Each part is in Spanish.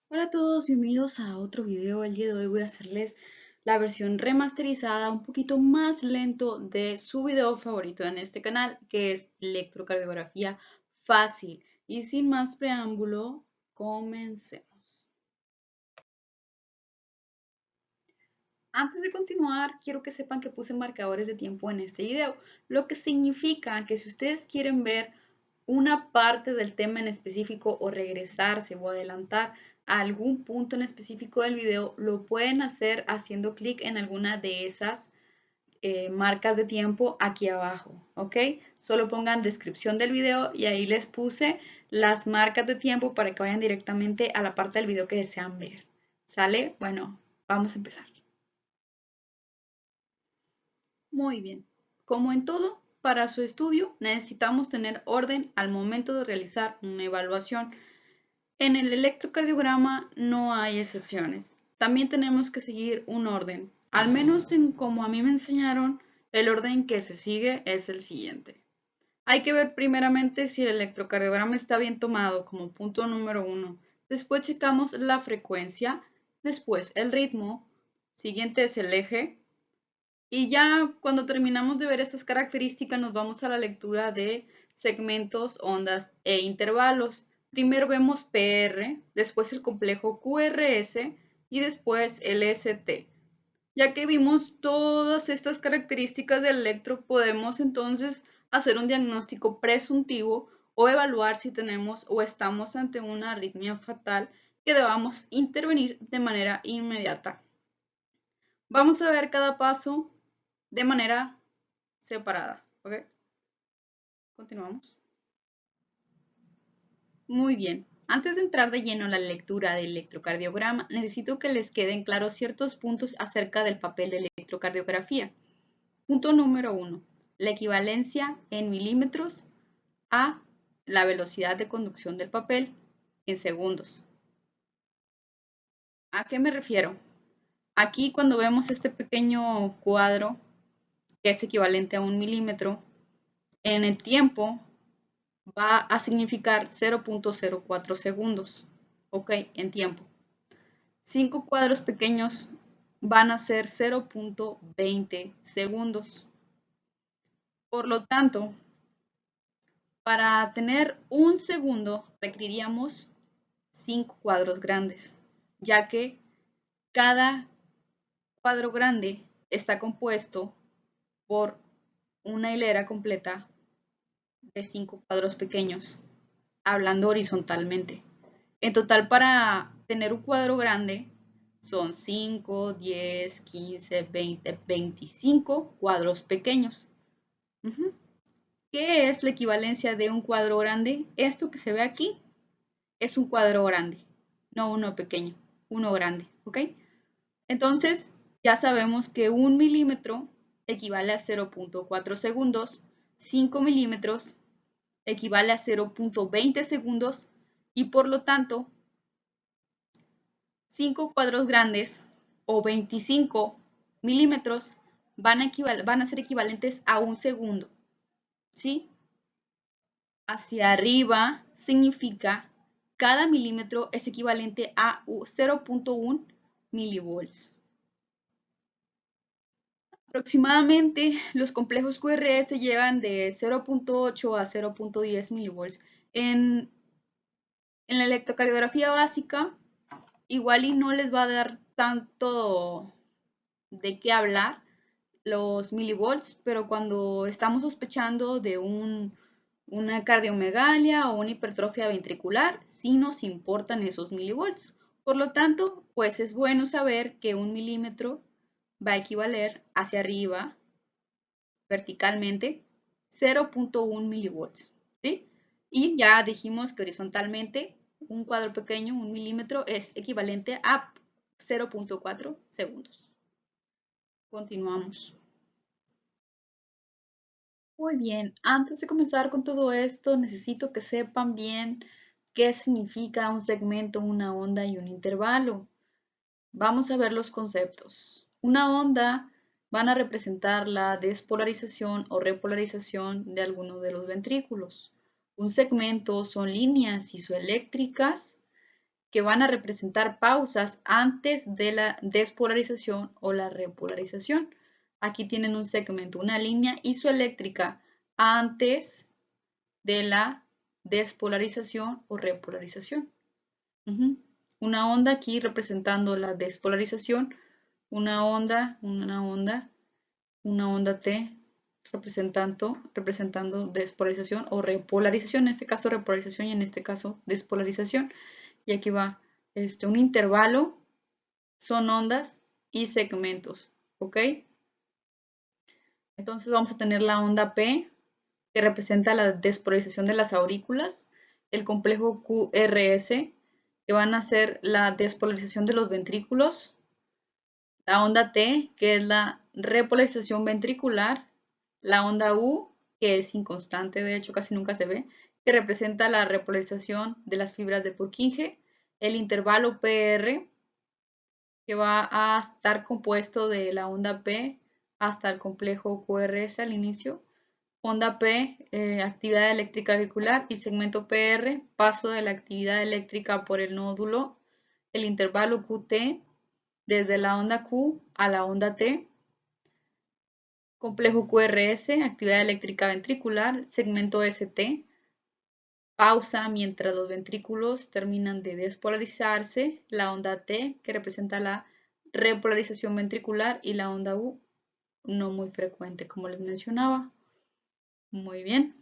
Hola a todos, bienvenidos a otro video. El día de hoy voy a hacerles la versión remasterizada, un poquito más lento de su video favorito en este canal, que es electrocardiografía fácil. Y sin más preámbulo, comencemos. Antes de continuar, quiero que sepan que puse marcadores de tiempo en este video, lo que significa que si ustedes quieren ver una parte del tema en específico o regresarse o adelantar a algún punto en específico del video, lo pueden hacer haciendo clic en alguna de esas marcas de tiempo aquí abajo, ¿ok? Solo pongan descripción del video y ahí les puse las marcas de tiempo para que vayan directamente a la parte del video que desean ver. ¿Sale? Bueno, vamos a empezar. Muy bien. Como en todo, para su estudio necesitamos tener orden al momento de realizar una evaluación. En el electrocardiograma no hay excepciones. También tenemos que seguir un orden. Al menos en como a mí me enseñaron, el orden que se sigue es el siguiente. Hay que ver primeramente si el electrocardiograma está bien tomado como punto número 1. Después checamos la frecuencia, después el ritmo, siguiente es el eje, y ya cuando terminamos de ver estas características nos vamos a la lectura de segmentos, ondas e intervalos. Primero vemos PR, después el complejo QRS y después el ST. Ya que vimos todas estas características del electro, podemos entonces hacer un diagnóstico presuntivo o evaluar si tenemos o estamos ante una arritmia fatal que debamos intervenir de manera inmediata. Vamos a ver cada paso de manera separada. ¿Ok? Continuamos. Muy bien. Antes de entrar de lleno a la lectura del electrocardiograma, necesito que les queden claros ciertos puntos acerca del papel de electrocardiografía. Punto número 1. La equivalencia en milímetros a la velocidad de conducción del papel en segundos. ¿A qué me refiero? Aquí cuando vemos este pequeño cuadro que es equivalente a 1 milímetro, en el tiempo va a significar 0.04 segundos, ok, en tiempo. 5 cuadros pequeños van a ser 0.20 segundos. Por lo tanto, para tener un segundo requeriríamos 5 cuadros grandes, ya que cada cuadro grande está compuesto por una hilera completa de 5 cuadros pequeños, hablando horizontalmente. En total, para tener un cuadro grande, son 5, 10, 15, 20, 25 cuadros pequeños. ¿Qué es la equivalencia de un cuadro grande? Esto que se ve aquí es un cuadro grande, no uno pequeño, uno grande, ¿ok? Entonces, ya sabemos que 1 milímetro equivale a 0.4 segundos, 5 milímetros equivale a 0.20 segundos y por lo tanto 5 cuadros grandes o 25 milímetros van a ser equivalentes a un segundo, ¿sí? Hacia arriba significa cada milímetro es equivalente a 0.1 milivolts. Aproximadamente los complejos QRS llegan de 0.8 a 0.10 milivolts. En la electrocardiografía básica, igual y no les va a dar tanto de qué hablar los milivolts, pero cuando estamos sospechando de una cardiomegalia o una hipertrofia ventricular, sí nos importan esos milivolts. Por lo tanto, pues es bueno saber que 1 milímetro va a equivaler hacia arriba, verticalmente, 0.1 milivolts, ¿sí? Y ya dijimos que horizontalmente un cuadro pequeño, 1 milímetro, es equivalente a 0.4 segundos. Continuamos. Muy bien, antes de comenzar con todo esto, necesito que sepan bien qué significa un segmento, una onda y un intervalo. Vamos a ver los conceptos. Una onda van a representar la despolarización o repolarización de alguno de los ventrículos. Un segmento son líneas isoeléctricas que van a representar pausas antes de la despolarización o la repolarización. Aquí tienen un segmento, una línea isoeléctrica antes de la despolarización o repolarización. Una onda aquí representando la despolarización, una onda T representando despolarización o repolarización, en este caso repolarización y en este caso despolarización. Y aquí va un intervalo, son ondas y segmentos, ¿ok? Entonces vamos a tener la onda P, que representa la despolarización de las aurículas, el complejo QRS, que van a ser la despolarización de los ventrículos, la onda T, que es la repolarización ventricular, la onda U, que es inconstante, de hecho casi nunca se ve, que representa la repolarización de las fibras de Purkinje, el intervalo PR, que va a estar compuesto de la onda P hasta el complejo QRS al inicio, onda P, actividad eléctrica auricular, y segmento PR, paso de la actividad eléctrica por el nódulo, el intervalo QT, desde la onda Q a la onda T, complejo QRS, actividad eléctrica ventricular, segmento ST, pausa mientras los ventrículos terminan de despolarizarse, la onda T, que representa la repolarización ventricular, y la onda U, no muy frecuente, como les mencionaba. Muy bien.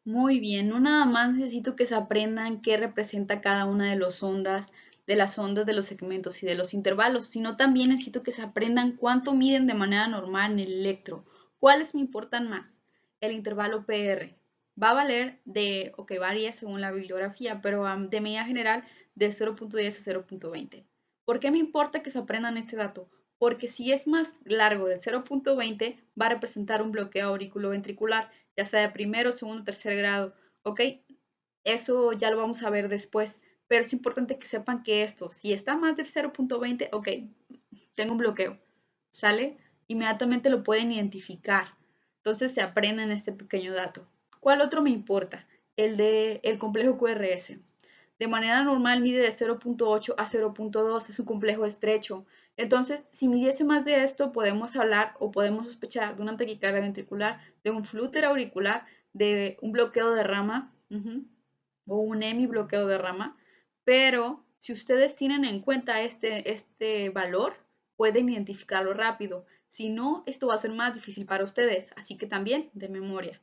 Muy bien, no nada más necesito que se aprendan qué representa cada una de las ondas, de los segmentos y de los intervalos, sino también necesito que se aprendan cuánto miden de manera normal en el electro. ¿Cuáles me importan más? El intervalo PR. Va a valer varía según la bibliografía, pero de medida general de 0.10 a 0.20. ¿Por qué me importa que se aprendan este dato? Porque si es más largo de 0.20, va a representar un bloqueo auriculoventricular, ya sea de primero, segundo, tercer grado, ¿ok? Eso ya lo vamos a ver después, pero es importante que sepan que esto, si está más del 0.20, ok, tengo un bloqueo, ¿sale? Inmediatamente lo pueden identificar. Entonces se aprenden este pequeño dato. ¿Cuál otro me importa? El complejo QRS. De manera normal mide de 0.8 a 0.2, es un complejo estrecho. Entonces, si midiese más de esto, podemos hablar o podemos sospechar de una taquicardia ventricular, de un flúter auricular, de un bloqueo de rama o un hemibloqueo de rama. Pero si ustedes tienen en cuenta este valor, pueden identificarlo rápido. Si no, esto va a ser más difícil para ustedes, así que también de memoria.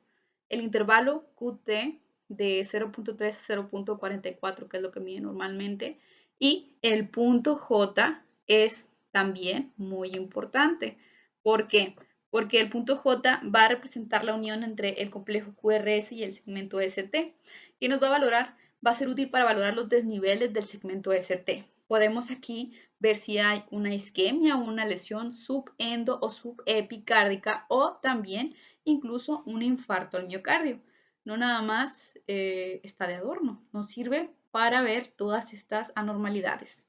El intervalo QT de 0.3 a 0.44, que es lo que mide normalmente, y el punto J es también muy importante. ¿Por qué? Porque el punto J va a representar la unión entre el complejo QRS y el segmento ST. ¿Y nos va a valorar? Va a ser útil para valorar los desniveles del segmento ST. Podemos aquí ver si hay una isquemia o una lesión subendo o subepicárdica, o también incluso un infarto al miocardio. No nada más está de adorno, nos sirve para ver todas estas anormalidades.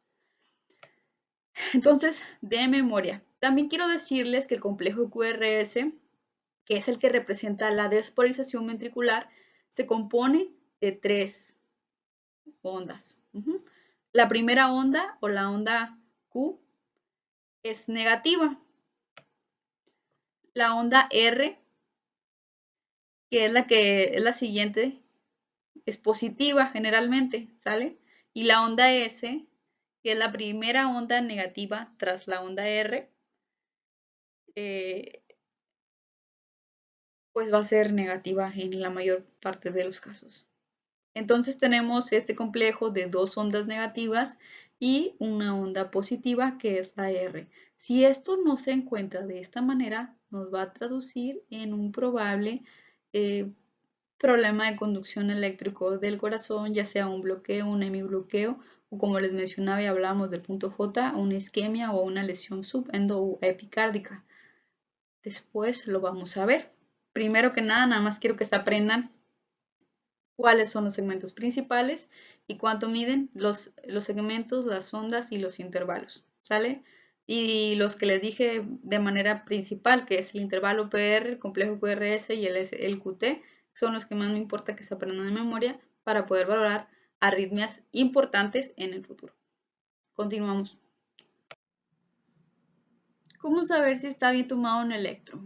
Entonces, de memoria, también quiero decirles que el complejo QRS, que es el que representa la despolarización ventricular, se compone de 3 ondas. La primera onda, o la onda Q, es negativa. La onda R, que es la siguiente, es positiva generalmente, ¿sale? Y la onda S, que es la primera onda negativa tras la onda R, pues va a ser negativa en la mayor parte de los casos. Entonces tenemos este complejo de 2 ondas negativas y una onda positiva, que es la R. Si esto no se encuentra de esta manera, nos va a traducir en un probable problema de conducción eléctrico del corazón, ya sea un bloqueo, un hemibloqueo, o como les mencionaba y hablábamos del punto J, una isquemia o una lesión subendo o epicárdica. Después lo vamos a ver. Primero que nada más quiero que se aprendan cuáles son los segmentos principales y cuánto miden los segmentos, las ondas y los intervalos, ¿sale? Y los que les dije de manera principal, que es el intervalo PR, el complejo QRS y el QT, son los que más me importa que se aprendan de memoria para poder valorar arritmias importantes en el futuro. Continuamos. ¿Cómo saber si está bien tomado un electro?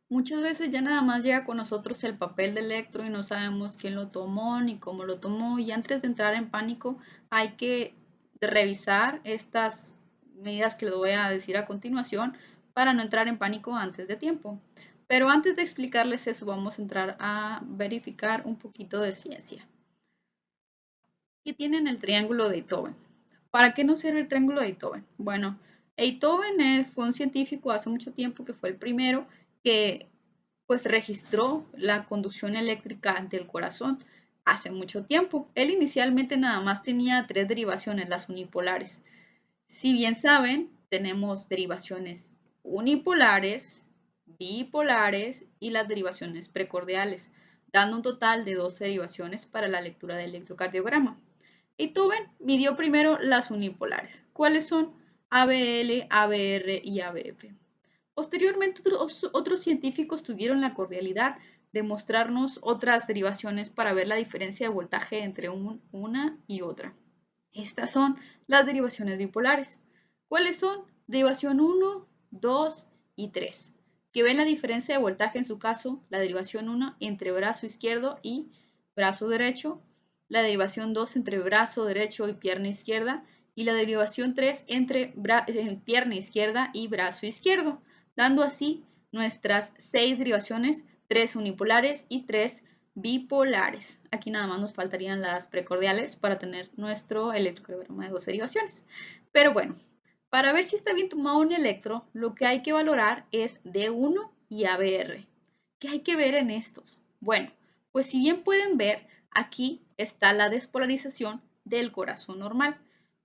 Muchas veces ya nada más llega con nosotros el papel de electro y no sabemos quién lo tomó ni cómo lo tomó, y antes de entrar en pánico hay que revisar estas medidas que les voy a decir a continuación para no entrar en pánico antes de tiempo. Pero antes de explicarles eso, vamos a entrar a verificar un poquito de ciencia. ¿Qué tienen el triángulo de Einthoven? ¿Para qué nos sirve el triángulo de Einthoven? Bueno, Einthoven fue un científico hace mucho tiempo que fue el primero que pues registró la conducción eléctrica del corazón hace mucho tiempo. Él inicialmente nada más tenía 3 derivaciones, las unipolares. Si bien saben, tenemos derivaciones unipolares, bipolares y las derivaciones precordiales, dando un total de 12 derivaciones para la lectura del electrocardiograma. Einthoven midió primero las unipolares. ¿Cuáles son? ABL, ABR y ABF. Posteriormente, otros científicos tuvieron la cordialidad de mostrarnos otras derivaciones para ver la diferencia de voltaje entre una y otra. Estas son las derivaciones bipolares. ¿Cuáles son? Derivación 1, 2 y 3, que ven la diferencia de voltaje en su caso, la derivación 1 entre brazo izquierdo y brazo derecho, la derivación 2 entre brazo derecho y pierna izquierda, y la derivación 3 entre pierna izquierda y brazo izquierdo, dando así nuestras 6 derivaciones, 3 unipolares y 3 bipolares. Aquí nada más nos faltarían las precordiales para tener nuestro electrocardiograma de 12 derivaciones. Pero bueno, para ver si está bien tomado un electro, lo que hay que valorar es D1 y ABR. ¿Qué hay que ver en estos? Bueno, pues si bien pueden ver, aquí está la despolarización del corazón normal.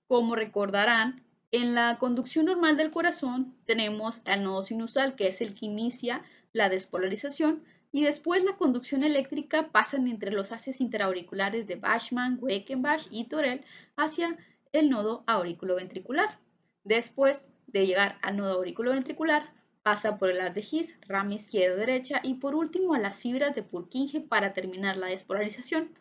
Como recordarán, en la conducción normal del corazón tenemos al nodo sinusal, que es el que inicia la despolarización, y después la conducción eléctrica pasa entre los haces interauriculares de Bachmann, Weichenbach y Torel hacia el nodo auriculoventricular. Después de llegar al nodo auriculoventricular, pasa por el haz de His, rama izquierda-derecha y por último a las fibras de Purkinje para terminar la despolarización.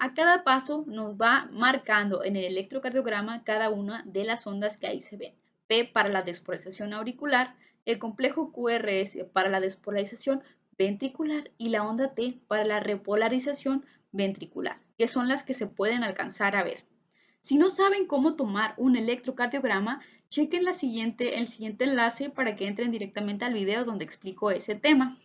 A cada paso nos va marcando en el electrocardiograma cada una de las ondas que ahí se ven. P para la despolarización auricular, el complejo QRS para la despolarización ventricular y la onda T para la repolarización ventricular, que son las que se pueden alcanzar a ver. Si no saben cómo tomar un electrocardiograma, chequen el siguiente enlace para que entren directamente al video donde explico ese tema.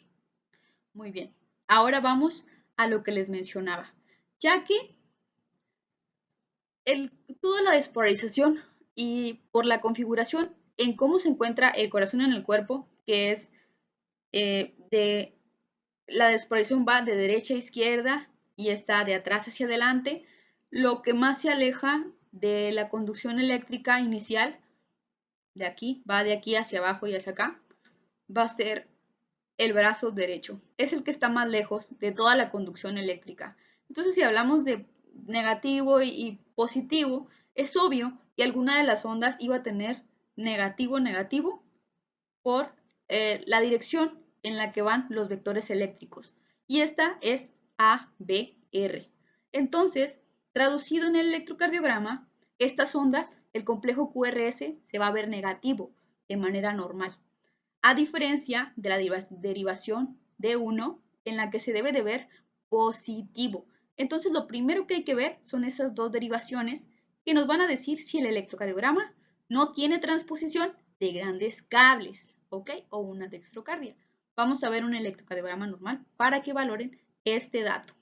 Muy bien, ahora vamos a lo que les mencionaba, ya que toda la despolarización y por la configuración en cómo se encuentra el corazón en el cuerpo, que es la despolarización va de derecha a izquierda y está de atrás hacia adelante, lo que más se aleja de la conducción eléctrica inicial, va de aquí hacia abajo y hacia acá, va a ser el brazo derecho. Es el que está más lejos de toda la conducción eléctrica. Entonces, si hablamos de negativo y positivo, es obvio que alguna de las ondas iba a tener negativo por la dirección en la que van los vectores eléctricos. Y esta es ABR. Entonces, traducido en el electrocardiograma, estas ondas, el complejo QRS se va a ver negativo de manera normal, a diferencia de la derivación D1 en la que se debe de ver positivo. Entonces, lo primero que hay que ver son esas dos derivaciones que nos van a decir si el electrocardiograma no tiene transposición de grandes cables, ¿ok? O una dextrocardia. Vamos a ver un electrocardiograma normal para que valoren este dato.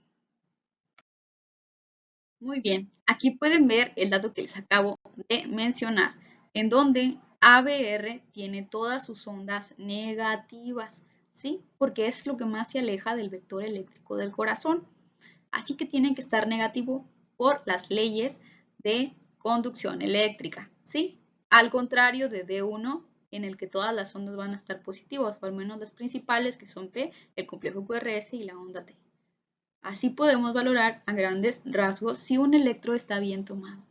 Muy bien, aquí pueden ver el dato que les acabo de mencionar, en donde ABR tiene todas sus ondas negativas, ¿sí? Porque es lo que más se aleja del vector eléctrico del corazón. Así que tienen que estar negativo por las leyes de conducción eléctrica, ¿sí? Al contrario de D1, en el que todas las ondas van a estar positivas, o al menos las principales, que son P, el complejo QRS y la onda T. Así podemos valorar a grandes rasgos si un electro está bien tomado.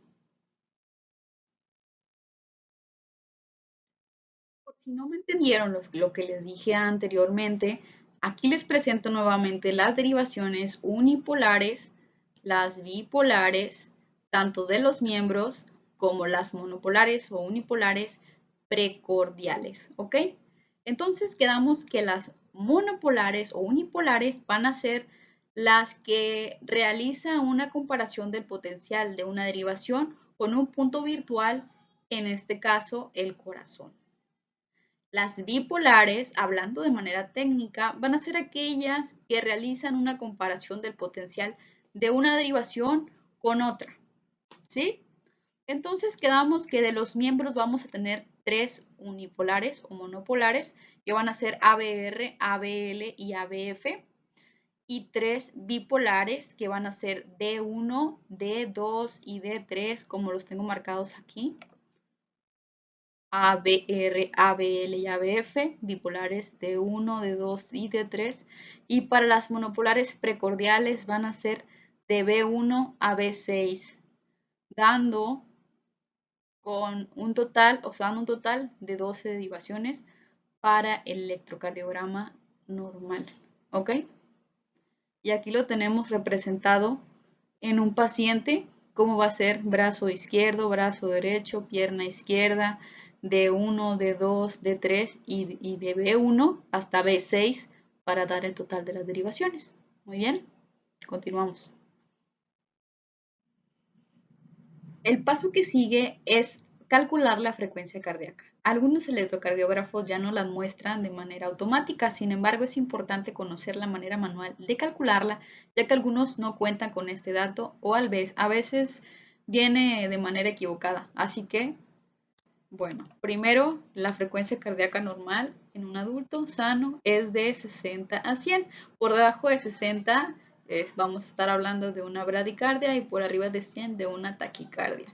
Por si no me entendieron lo que les dije anteriormente, aquí les presento nuevamente las derivaciones unipolares, las bipolares, tanto de los miembros como las monopolares o unipolares precordiales, ¿ok? Entonces quedamos que las monopolares o unipolares van a ser las que realizan una comparación del potencial de una derivación con un punto virtual, en este caso el corazón. Las bipolares, hablando de manera técnica, van a ser aquellas que realizan una comparación del potencial de una derivación con otra, ¿sí? Entonces quedamos que de los miembros vamos a tener 3 unipolares o monopolares, que van a ser ABR, ABL y ABF, y 3 bipolares, que van a ser D1, D2 y D3, como los tengo marcados aquí. ABR, ABL y ABF, bipolares D1, D2 y D3. Y para las monopolares precordiales van a ser de B1 a B6, dando con un total, o sea, dando un total de 12 derivaciones para el electrocardiograma normal. ¿Ok? Y aquí lo tenemos representado en un paciente, cómo va a ser brazo izquierdo, brazo derecho, pierna izquierda, D1, D2, D3 y de B1 hasta B6 para dar el total de las derivaciones. Muy bien, continuamos. El paso que sigue es calcular la frecuencia cardíaca. Algunos electrocardiógrafos ya no las muestran de manera automática, sin embargo es importante conocer la manera manual de calcularla, ya que algunos no cuentan con este dato o a veces viene de manera equivocada. Así que, bueno, primero la frecuencia cardíaca normal en un adulto sano es de 60 a 100. Por debajo de 60 vamos a estar hablando de una bradicardia y por arriba de 100 de una taquicardia.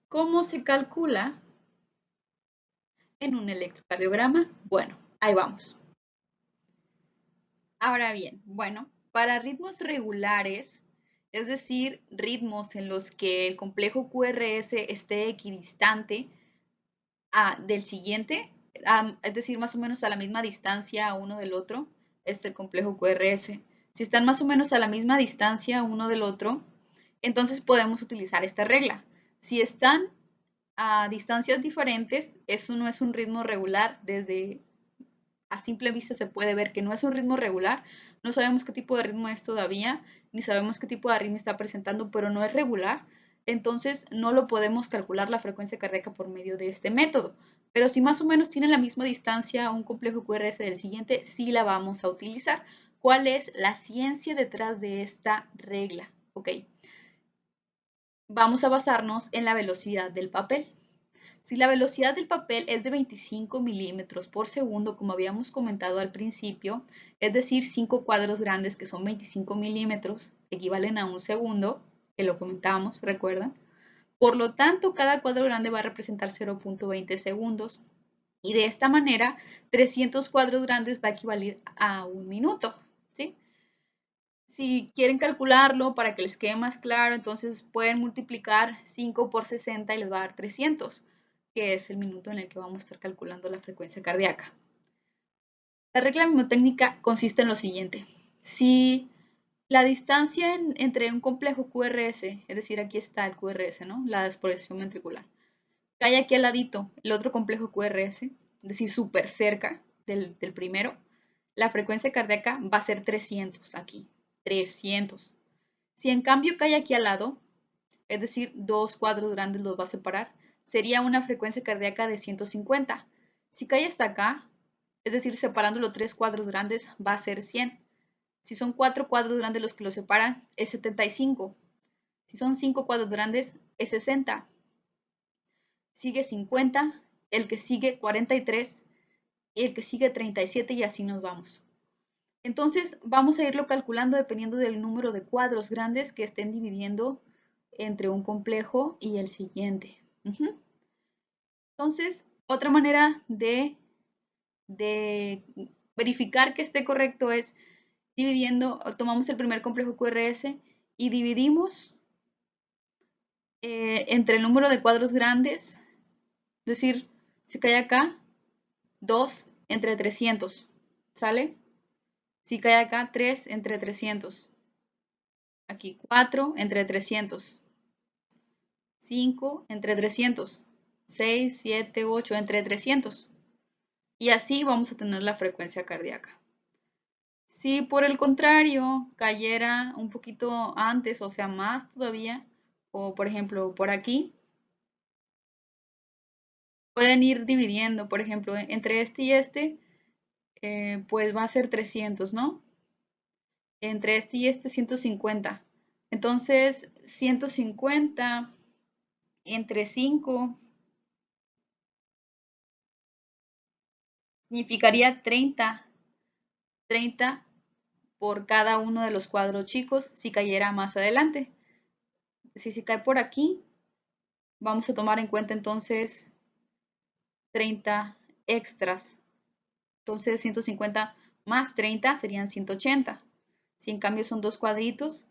¿Cómo se calcula en un electrocardiograma? Bueno, ahí vamos. Ahora bien, bueno, para ritmos regulares, es decir, ritmos en los que el complejo QRS esté equidistante del siguiente, es decir, más o menos a la misma distancia uno del otro, es el complejo QRS. Si están más o menos a la misma distancia uno del otro, entonces podemos utilizar esta regla. Si están a distancias diferentes, eso no es un ritmo regular. Desde a simple vista se puede ver que no es un ritmo regular. No sabemos qué tipo de ritmo es todavía, ni sabemos qué tipo de arritmia está presentando, pero no es regular. Entonces no lo podemos calcular la frecuencia cardíaca por medio de este método. Pero si más o menos tiene la misma distancia un complejo QRS del siguiente, sí la vamos a utilizar. ¿Cuál es la ciencia detrás de esta regla? Ok, vamos a basarnos en la velocidad del papel. Si la velocidad del papel es de 25 milímetros por segundo, como habíamos comentado al principio, es decir, 5 cuadros grandes que son 25 milímetros, equivalen a un segundo, que lo comentamos, ¿recuerdan? Por lo tanto, cada cuadro grande va a representar 0.20 segundos. Y de esta manera, 300 cuadros grandes va a equivaler a un minuto, ¿sí? Si quieren calcularlo para que les quede más claro, entonces pueden multiplicar 5 por 60 y les va a dar 300, que es el minuto en el que vamos a estar calculando la frecuencia cardíaca. La regla mnemotécnica consiste en lo siguiente. Si la distancia entre un complejo QRS, es decir, aquí está el QRS, ¿no? La despresión ventricular, cae aquí al ladito el otro complejo QRS, es decir, súper cerca del primero, la frecuencia cardíaca va a ser 300 aquí, 300. Si en cambio cae aquí al lado, es decir, dos cuadros grandes los va a separar, sería una frecuencia cardíaca de 150. Si cae hasta acá, es decir, separando los tres cuadros grandes, va a ser 100. Si son 4 cuadros grandes los que los separan, es 75. Si son 5 cuadros grandes, es 60. Sigue 50, el que sigue 43, el que sigue 37 y así nos vamos. Entonces vamos a irlo calculando dependiendo del número de cuadros grandes que estén dividiendo entre un complejo y el siguiente. Entonces, otra manera de verificar que esté correcto es dividiendo, tomamos el primer complejo QRS y dividimos entre el número de cuadros grandes, es decir, si cae acá, 2 entre 300, ¿sale? Si cae acá, 3 entre 300. Aquí 4 entre 300. 5 entre 300. 6, 7, 8 entre 300. Y así vamos a tener la frecuencia cardíaca. Si por el contrario cayera un poquito antes, o sea, más todavía, o por ejemplo por aquí, pueden ir dividiendo, por ejemplo, entre este y este, pues va a ser 300, ¿no? Entre este y este 150. Entonces, 150 entre 5 significaría 30. 30 por cada uno de los cuadros chicos si cayera más adelante. Si se cae por aquí, vamos a tomar en cuenta entonces 30 extras. Entonces 150 más 30 serían 180. Si en cambio son dos cuadritos,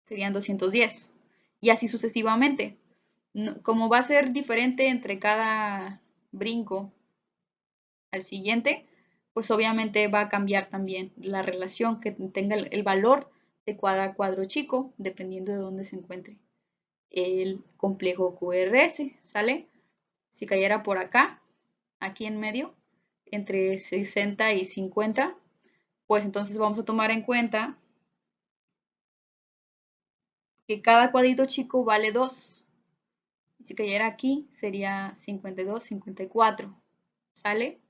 serían 210. Y así sucesivamente. Como va a ser diferente entre cada brinco al siguiente, pues obviamente va a cambiar también la relación que tenga el valor de cada cuadro chico, dependiendo de dónde se encuentre el complejo QRS, ¿sale? Si cayera por acá, aquí en medio, entre 60 y 50, pues entonces vamos a tomar en cuenta que cada cuadrito chico vale 2. Si cayera aquí, sería 52, 54, ¿sale?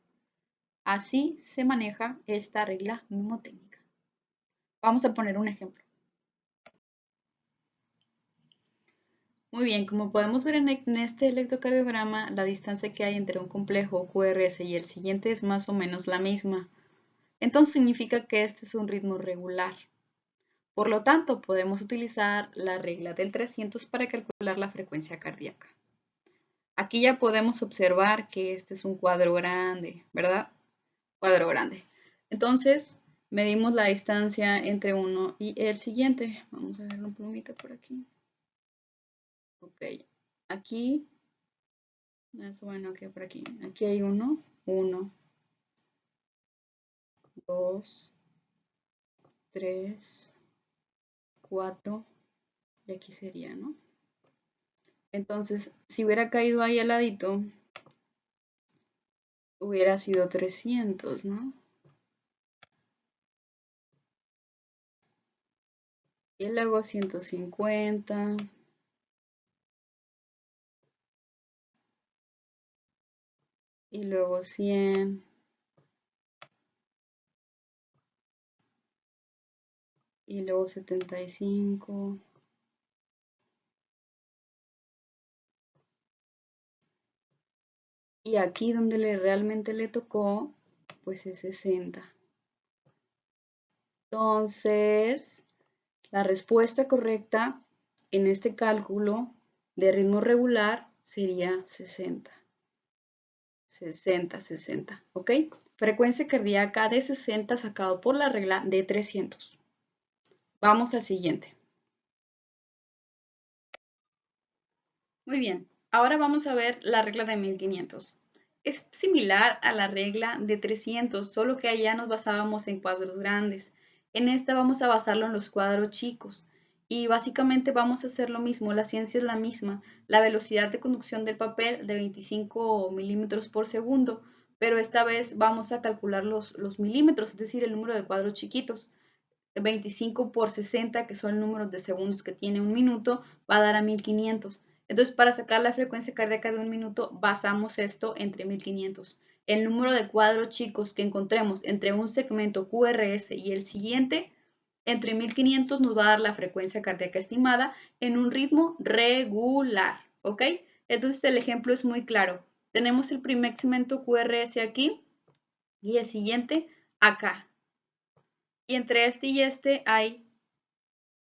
Así se maneja esta regla mnemotécnica. Vamos a poner un ejemplo. Muy bien, como podemos ver en este electrocardiograma, la distancia que hay entre un complejo QRS y el siguiente es más o menos la misma. Entonces significa que este es un ritmo regular. Por lo tanto, podemos utilizar la regla del 300 para calcular la frecuencia cardíaca. Aquí ya podemos observar que este es un cuadro grande, ¿verdad? Cuadro grande. Entonces, medimos la distancia entre uno y el siguiente. Vamos a ver una plumita por aquí. Ok, aquí, bueno, ok, por aquí. Aquí hay uno, 2, 3, 4, y aquí sería, ¿no? Entonces, si hubiera caído ahí al ladito, hubiera sido 300, ¿no? Y luego 150. Y luego 100. Y luego 75. Y aquí donde realmente le tocó, pues es 60. Entonces, la respuesta correcta en este cálculo de ritmo regular sería 60. 60, 60, ¿ok? Frecuencia cardíaca de 60 sacado por la regla de 300. Vamos al siguiente. Muy bien, ahora vamos a ver la regla de 1500. Es similar a la regla de 300, solo que allá nos basábamos en cuadros grandes. En esta vamos a basarlo en los cuadros chicos. Y básicamente vamos a hacer lo mismo, la ciencia es la misma. La velocidad de conducción del papel de 25 milímetros por segundo, pero esta vez vamos a calcular los milímetros, es decir, el número de cuadros chiquitos. 25 por 60, que son el número de segundos que tiene un minuto, va a dar a 1500. Entonces, para sacar la frecuencia cardíaca de un minuto, basamos esto entre 1500. El número de cuadros chicos que encontremos entre un segmento QRS y el siguiente, entre 1500 nos va a dar la frecuencia cardíaca estimada en un ritmo regular, ¿ok? Entonces, el ejemplo es muy claro. Tenemos el primer segmento QRS aquí y el siguiente acá. Y entre este y este hay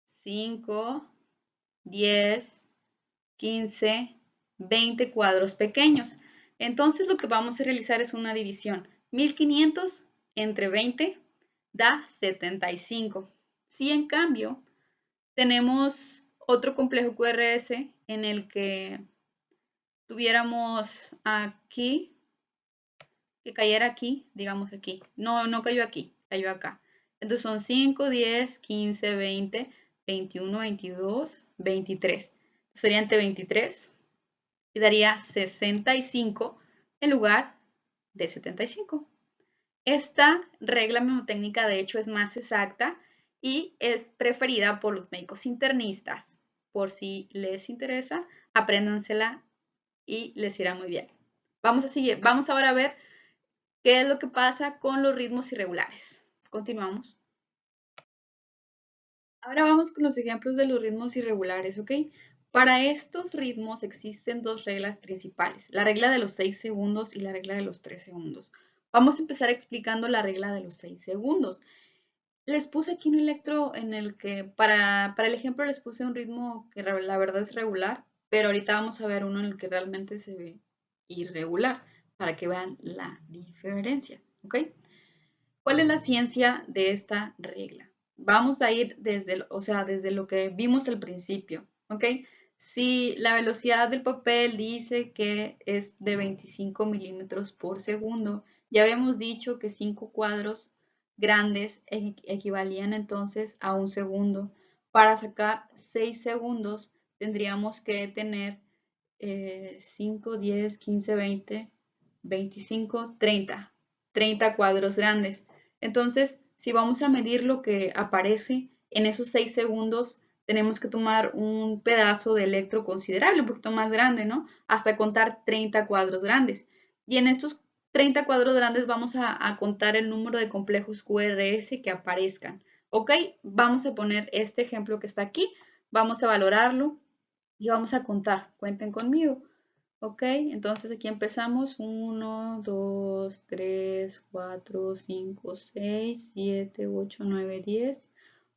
5, 10, 15, 20 cuadros pequeños. Entonces lo que vamos a realizar es una división. 1500 entre 20 da 75. Si en cambio tenemos otro complejo QRS en el que tuviéramos aquí, que cayera aquí, digamos aquí. No cayó aquí. cayó acá. Entonces son 5, 10, 15, 20, 21, 22, 23. Sería entre 23 y daría 65 en lugar de 75. Esta regla mnemotécnica de hecho es más exacta y es preferida por los médicos internistas. Por si les interesa, apréndansela y les irá muy bien. Vamos a seguir, vamos ahora a ver qué es lo que pasa con los ritmos irregulares. Continuamos. Ahora vamos con los ejemplos de los ritmos irregulares, ¿ok? Para estos ritmos existen dos reglas principales, la regla de los 6 segundos y la regla de los 3 segundos. Vamos a empezar explicando la regla de los 6 segundos. Les puse aquí un electro en el que, para el ejemplo les puse un ritmo que la verdad es regular, pero ahorita vamos a ver uno en el que realmente se ve irregular, para que vean la diferencia, ¿ok? ¿Cuál es la ciencia de esta regla? Vamos a ir desde, desde lo que vimos al principio, ¿ok? Si la velocidad del papel dice que es de 25 milímetros por segundo, ya habíamos dicho que 5 cuadros grandes equivalían entonces a un segundo. Para sacar 6 segundos tendríamos que tener 5, 10, 15, 20, 25, 30 cuadros grandes. Entonces, si vamos a medir lo que aparece en esos 6 segundos, tenemos que tomar un pedazo de electro considerable, un poquito más grande, ¿no? Hasta contar 30 cuadros grandes. Y en estos 30 cuadros grandes vamos a contar el número de complejos QRS que aparezcan. ¿Ok? Vamos a poner este ejemplo que está aquí. Vamos a valorarlo y vamos a contar. Cuenten conmigo. Ok, entonces aquí empezamos 1, 2, 3, 4, 5, 6, 7, 8, 9, 10,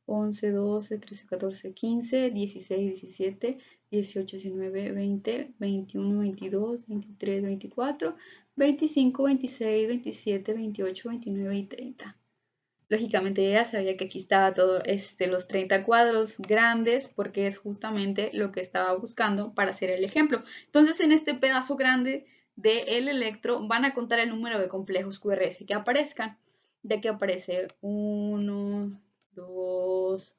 11, 12, 13, 14, 15, 16, 17, 18, 19, 20, 21, 22, 23, 24, 25, 26, 27, 28, 29 y 30. Lógicamente ella sabía que aquí estaba todo, los 30 cuadros grandes porque es justamente lo que estaba buscando para hacer el ejemplo. Entonces en este pedazo grande del electro van a contar el número de complejos QRS que aparezcan. De que aparece 1, 2,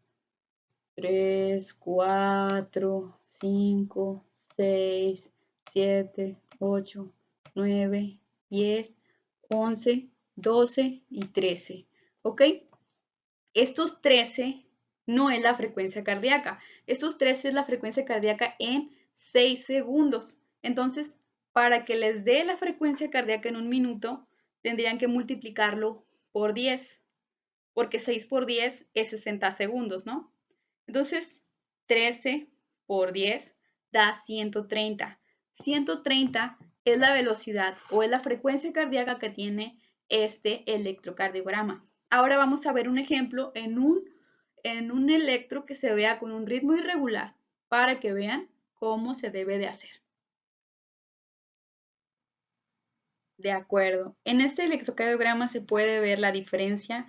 3, 4, 5, 6, 7, 8, 9, 10, 11, 12 y 13. ¿Ok? Estos 13 no es la frecuencia cardíaca. Estos 13 es la frecuencia cardíaca en 6 segundos. Entonces, para que les dé la frecuencia cardíaca en un minuto, tendrían que multiplicarlo por 10, porque 6 por 10 es 60 segundos, ¿no? Entonces, 13 por 10 da 130. 130 es la velocidad o es la frecuencia cardíaca que tiene este electrocardiograma. Ahora vamos a ver un ejemplo en un electro que se vea con un ritmo irregular para que vean cómo se debe de hacer. De acuerdo. En este electrocardiograma se puede ver la diferencia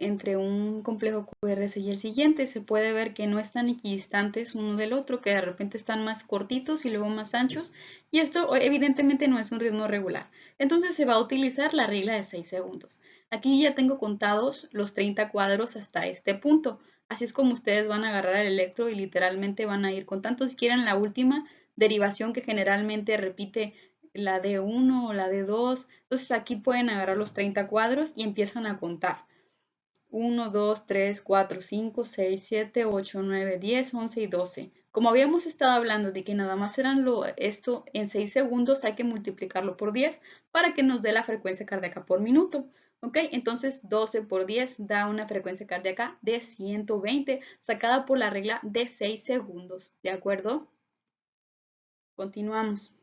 entre un complejo QRS y el siguiente. Se puede ver que no están equidistantes uno del otro, que de repente están más cortitos y luego más anchos, y esto evidentemente no es un ritmo regular. Entonces se va a utilizar la regla de 6 segundos. Aquí ya tengo contados los 30 cuadros hasta este punto. Así es como ustedes van a agarrar el electro y literalmente van a ir contando. Si quieren la última derivación que generalmente repite la D1 o la D2, entonces aquí pueden agarrar los 30 cuadros y empiezan a contar. 1, 2, 3, 4, 5, 6, 7, 8, 9, 10, 11 y 12. Como habíamos estado hablando de que nada más eran esto en 6 segundos, hay que multiplicarlo por 10 para que nos dé la frecuencia cardíaca por minuto. ¿Ok? Entonces 12 por 10 da una frecuencia cardíaca de 120, sacada por la regla de 6 segundos. ¿De acuerdo? Continuamos.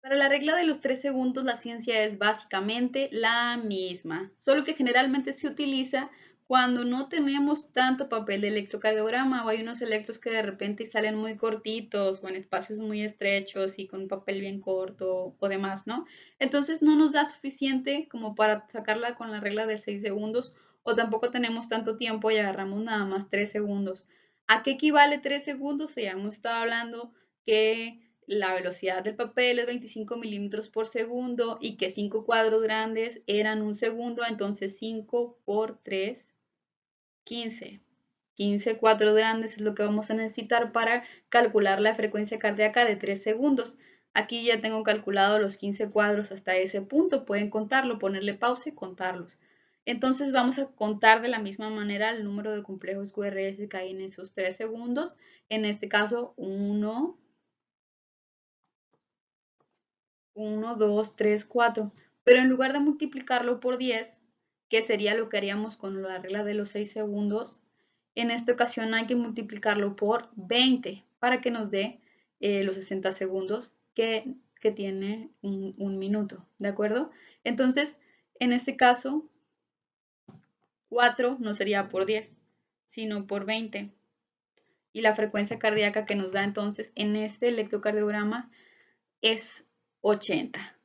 Para la regla de los 3 segundos, la ciencia es básicamente la misma, solo que generalmente se utiliza cuando no tenemos tanto papel de electrocardiograma o hay unos electros que de repente salen muy cortitos o en espacios muy estrechos y con un papel bien corto o demás, ¿no? Entonces no nos da suficiente como para sacarla con la regla de 6 segundos o tampoco tenemos tanto tiempo y agarramos nada más 3 segundos. ¿A qué equivale 3 segundos? Ya hemos estado hablando que la velocidad del papel es 25 milímetros por segundo y que 5 cuadros grandes eran un segundo, entonces 5 por 3, 15. 15 cuadros grandes es lo que vamos a necesitar para calcular la frecuencia cardíaca de 3 segundos. Aquí ya tengo calculado los 15 cuadros hasta ese punto. Pueden contarlo, ponerle pausa y contarlos. Entonces vamos a contar de la misma manera el número de complejos QRS que hay en esos 3 segundos. En este caso, 1, 2, 3, 4. Pero en lugar de multiplicarlo por 10, que sería lo que haríamos con la regla de los 6 segundos, en esta ocasión hay que multiplicarlo por 20 para que nos dé los 60 segundos que tiene un minuto, ¿de acuerdo? Entonces, en este caso, 4 no sería por 10, sino por 20. Y la frecuencia cardíaca que nos da entonces en este electrocardiograma es 80,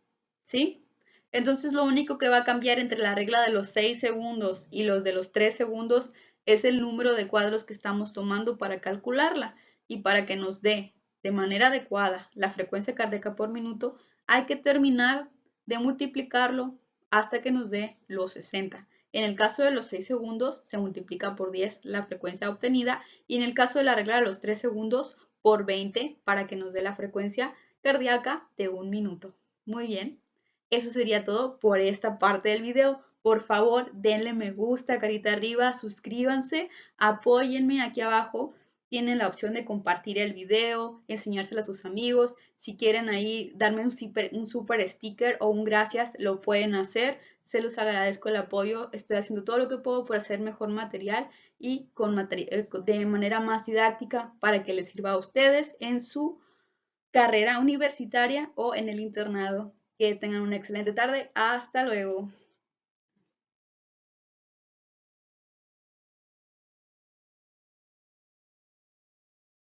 ¿sí? Entonces lo único que va a cambiar entre la regla de los 6 segundos y los de los 3 segundos es el número de cuadros que estamos tomando para calcularla. Y para que nos dé de manera adecuada la frecuencia cardíaca por minuto, hay que terminar de multiplicarlo hasta que nos dé los 60. En el caso de los 6 segundos se multiplica por 10 la frecuencia obtenida y en el caso de la regla de los 3 segundos por 20 para que nos dé la frecuencia cardíaca de un minuto. Muy bien, eso sería todo por esta parte del video. Por favor, denle me gusta, carita arriba, suscríbanse, apóyenme aquí abajo. Tienen la opción de compartir el video, enseñárselo a sus amigos. Si quieren ahí darme un super sticker o un gracias, lo pueden hacer. Se los agradezco el apoyo. Estoy haciendo todo lo que puedo por hacer mejor material y de manera más didáctica para que les sirva a ustedes en su carrera universitaria o en el internado. Que tengan una excelente tarde. Hasta luego.